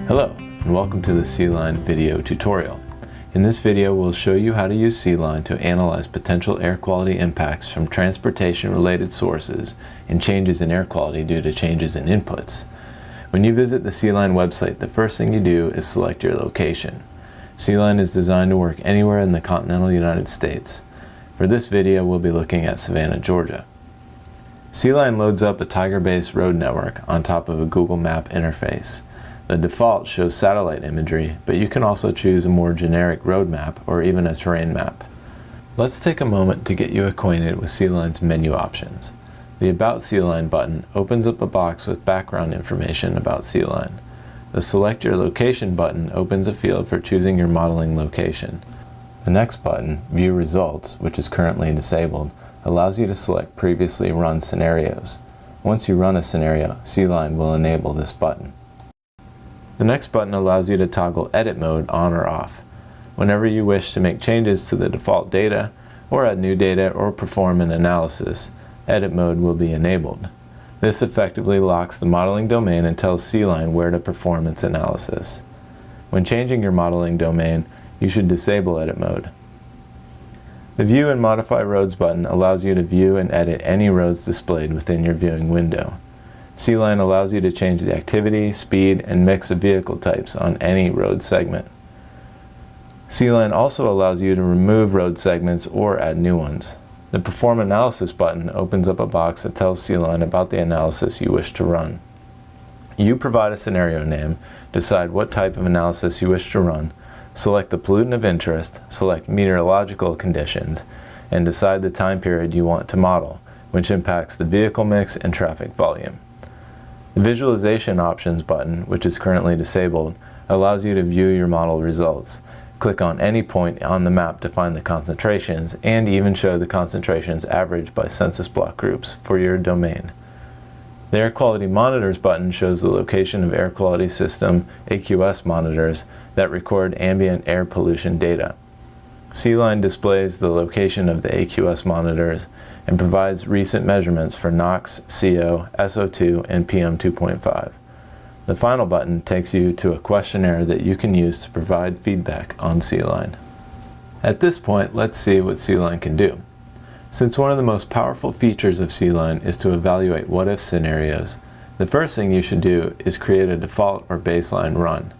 Hello, and welcome to the C-Line video tutorial. In this video, we'll show you how to use C-Line to analyze potential air quality impacts from transportation-related sources and changes in air quality due to changes in inputs. When you visit the C-Line website, the first thing you do is select your location. C-Line is designed to work anywhere in the continental United States. For this video, we'll be looking at Savannah, Georgia. C-Line loads up a Tiger-based road network on top of a Google Map interface. The default shows satellite imagery, but you can also choose a more generic road map or even a terrain map. Let's take a moment to get you acquainted with C-Line's menu options. The About C-Line button opens up a box with background information about C-Line. The Select Your Location button opens a field for choosing your modeling location. The next button, View Results, which is currently disabled, allows you to select previously run scenarios. Once you run a scenario, C-Line will enable this button. The next button allows you to toggle edit mode on or off. Whenever you wish to make changes to the default data, or add new data, or perform an analysis, edit mode will be enabled. This effectively locks the modeling domain and tells C-Line where to perform its analysis. When changing your modeling domain, you should disable edit mode. The View and Modify Roads button allows you to view and edit any roads displayed within your viewing window. C-Line allows you to change the activity, speed, and mix of vehicle types on any road segment. C-Line also allows you to remove road segments or add new ones. The Perform Analysis button opens up a box that tells C-Line about the analysis you wish to run. You provide a scenario name, decide what type of analysis you wish to run, select the pollutant of interest, select meteorological conditions, and decide the time period you want to model, which impacts the vehicle mix and traffic volume. The Visualization Options button, which is currently disabled, allows you to view your model results. Click on any point on the map to find the concentrations and even show the concentrations averaged by census block groups for your domain. The Air Quality Monitors button shows the location of air quality system AQS monitors that record ambient air pollution data. C-Line displays the location of the AQS monitors and provides recent measurements for NOx, CO, SO2, and PM2.5. The final button takes you to a questionnaire that you can use to provide feedback on C-Line. At this point, let's see what C-Line can do. Since one of the most powerful features of C-Line is to evaluate what-if scenarios, the first thing you should do is create a default or baseline run.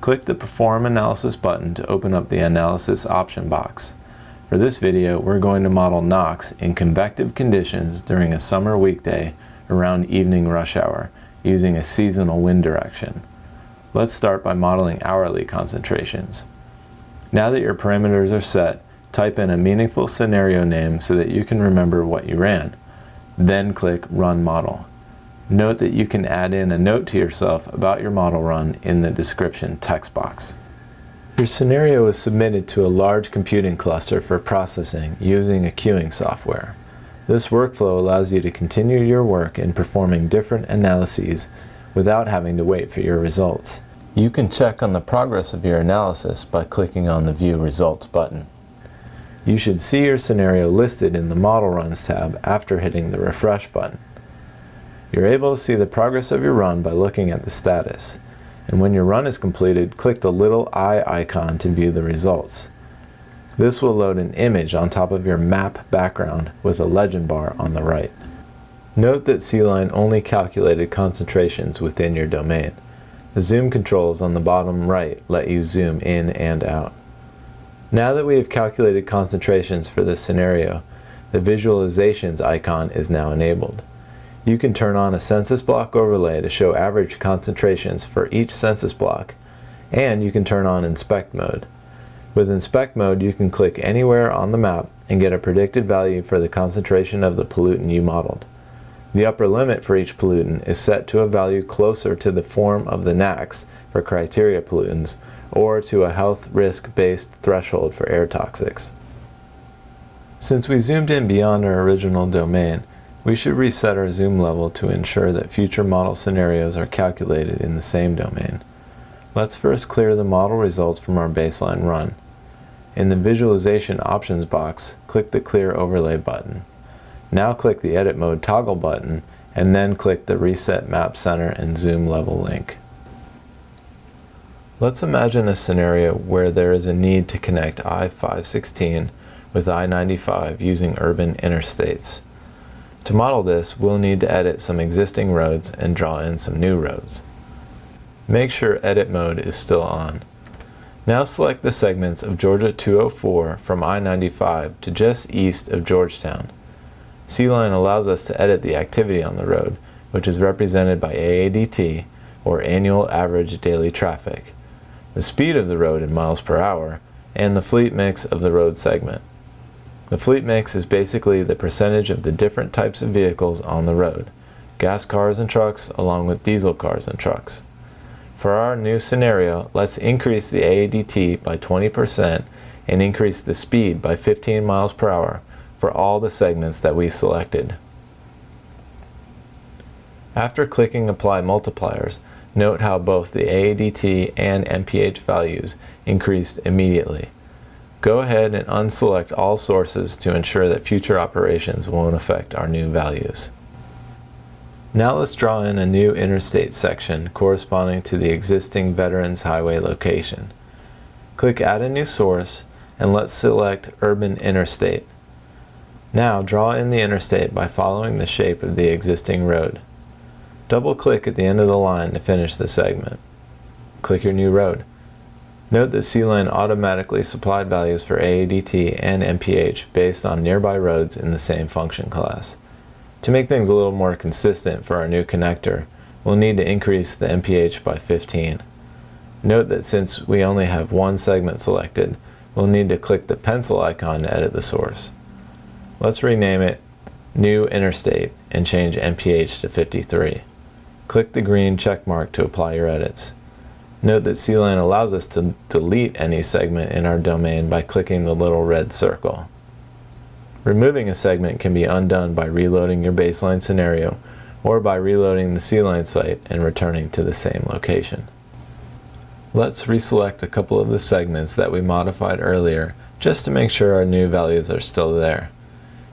Click the Perform Analysis button to open up the Analysis option box. For this video, we're going to model NOx in convective conditions during a summer weekday around evening rush hour using a seasonal wind direction. Let's start by modeling hourly concentrations. Now that your parameters are set, type in a meaningful scenario name so that you can remember what you ran. Then click Run Model. Note that you can add in a note to yourself about your model run in the description text box. Your scenario is submitted to a large computing cluster for processing using a queuing software. This workflow allows you to continue your work in performing different analyses without having to wait for your results. You can check on the progress of your analysis by clicking on the View Results button. You should see your scenario listed in the Model Runs tab after hitting the Refresh button. You're able to see the progress of your run by looking at the status. And when your run is completed, click the little eye icon to view the results. This will load an image on top of your map background with a legend bar on the right. Note that C-Line only calculated concentrations within your domain. The zoom controls on the bottom right let you zoom in and out. Now that we have calculated concentrations for this scenario, the Visualizations icon is now enabled. You can turn on a census block overlay to show average concentrations for each census block, and you can turn on Inspect mode. With Inspect mode, you can click anywhere on the map and get a predicted value for the concentration of the pollutant you modeled. The upper limit for each pollutant is set to a value closer to the form of the NAAQS for criteria pollutants or to a health risk-based threshold for air toxics. Since we zoomed in beyond our original domain, we should reset our zoom level to ensure that future model scenarios are calculated in the same domain. Let's first clear the model results from our baseline run. In the Visualization Options box, click the Clear Overlay button. Now click the Edit Mode toggle button and then click the Reset Map Center and Zoom Level link. Let's imagine a scenario where there is a need to connect I-516 with I-95 using urban interstates. To model this, we'll need to edit some existing roads and draw in some new roads. Make sure edit mode is still on. Now select the segments of Georgia 204 from I-95 to just east of Georgetown. C-Line allows us to edit the activity on the road, which is represented by AADT, or annual average daily traffic, the speed of the road in miles per hour, and the fleet mix of the road segment. The fleet mix is basically the percentage of the different types of vehicles on the road, gas cars and trucks along with diesel cars and trucks. For our new scenario, let's increase the AADT by 20% and increase the speed by 15 miles per hour for all the segments that we selected. After clicking Apply Multipliers, note how both the AADT and MPH values increased immediately. Go ahead and unselect all sources to ensure that future operations won't affect our new values. Now let's draw in a new interstate section corresponding to the existing Veterans Highway location. Click Add a New Source and let's select Urban Interstate. Now draw in the interstate by following the shape of the existing road. Double-click at the end of the line to finish the segment. Click your new road. Note that C-Line automatically supplied values for AADT and MPH based on nearby roads in the same function class. To make things a little more consistent for our new connector, we'll need to increase the MPH by 15. Note that since we only have one segment selected, we'll need to click the pencil icon to edit the source. Let's rename it New Interstate and change MPH to 53. Click the green check mark to apply your edits. Note that C-Line allows us to delete any segment in our domain by clicking the little red circle. Removing a segment can be undone by reloading your baseline scenario or by reloading the C-Line site and returning to the same location. Let's reselect a couple of the segments that we modified earlier just to make sure our new values are still there.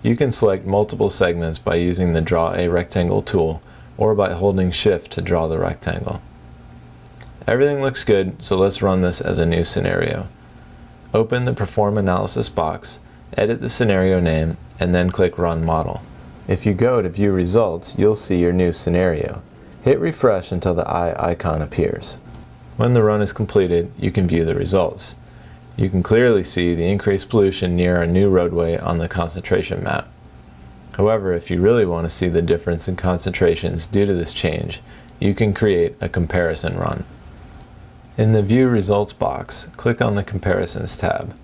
You can select multiple segments by using the Draw a Rectangle tool or by holding Shift to draw the rectangle. Everything looks good, so let's run this as a new scenario. Open the Perform Analysis box, edit the scenario name, and then click Run Model. If you go to View Results, you'll see your new scenario. Hit refresh until the eye icon appears. When the run is completed, you can view the results. You can clearly see the increased pollution near our new roadway on the concentration map. However, if you really want to see the difference in concentrations due to this change, you can create a comparison run. In the View Results box, click on the Comparisons tab.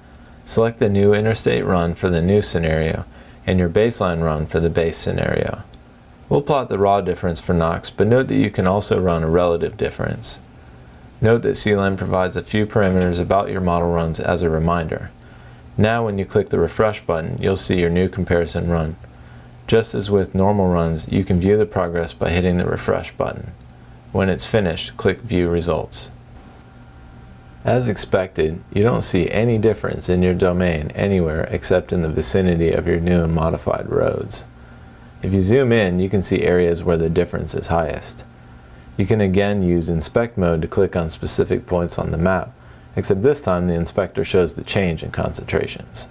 Select the new interstate run for the new scenario and your baseline run for the base scenario. We'll plot the raw difference for NOx, but note that you can also run a relative difference. Note that C-Line provides a few parameters about your model runs as a reminder. Now when you click the refresh button, you'll see your new comparison run. Just as with normal runs, you can view the progress by hitting the refresh button. When it's finished, click View Results. As expected, you don't see any difference in your domain anywhere except in the vicinity of your new and modified roads. If you zoom in, you can see areas where the difference is highest. You can again use Inspect mode to click on specific points on the map, except this time the inspector shows the change in concentrations.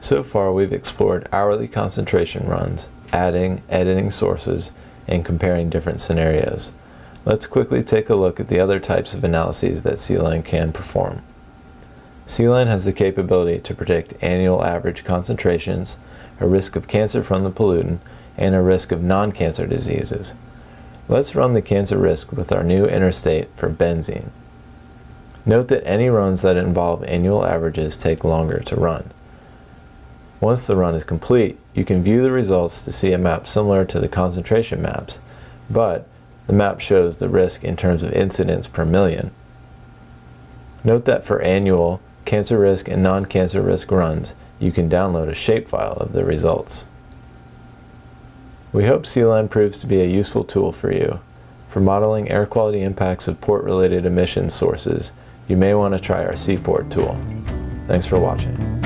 So far we've explored hourly concentration runs, adding, editing sources, and comparing different scenarios. Let's quickly take a look at the other types of analyses that C-Line can perform. C-Line has the capability to predict annual average concentrations, a risk of cancer from the pollutant, and a risk of non-cancer diseases. Let's run the cancer risk with our new interstate for benzene. Note that any runs that involve annual averages take longer to run. Once the run is complete, you can view the results to see a map similar to the concentration maps, but the map shows the risk in terms of incidents per million. Note that for annual, cancer risk and non-cancer risk runs, you can download a shapefile of the results. We hope C-Line proves to be a useful tool for you. For modeling air quality impacts of port-related emission sources, you may want to try our Seaport tool. Thanks for watching.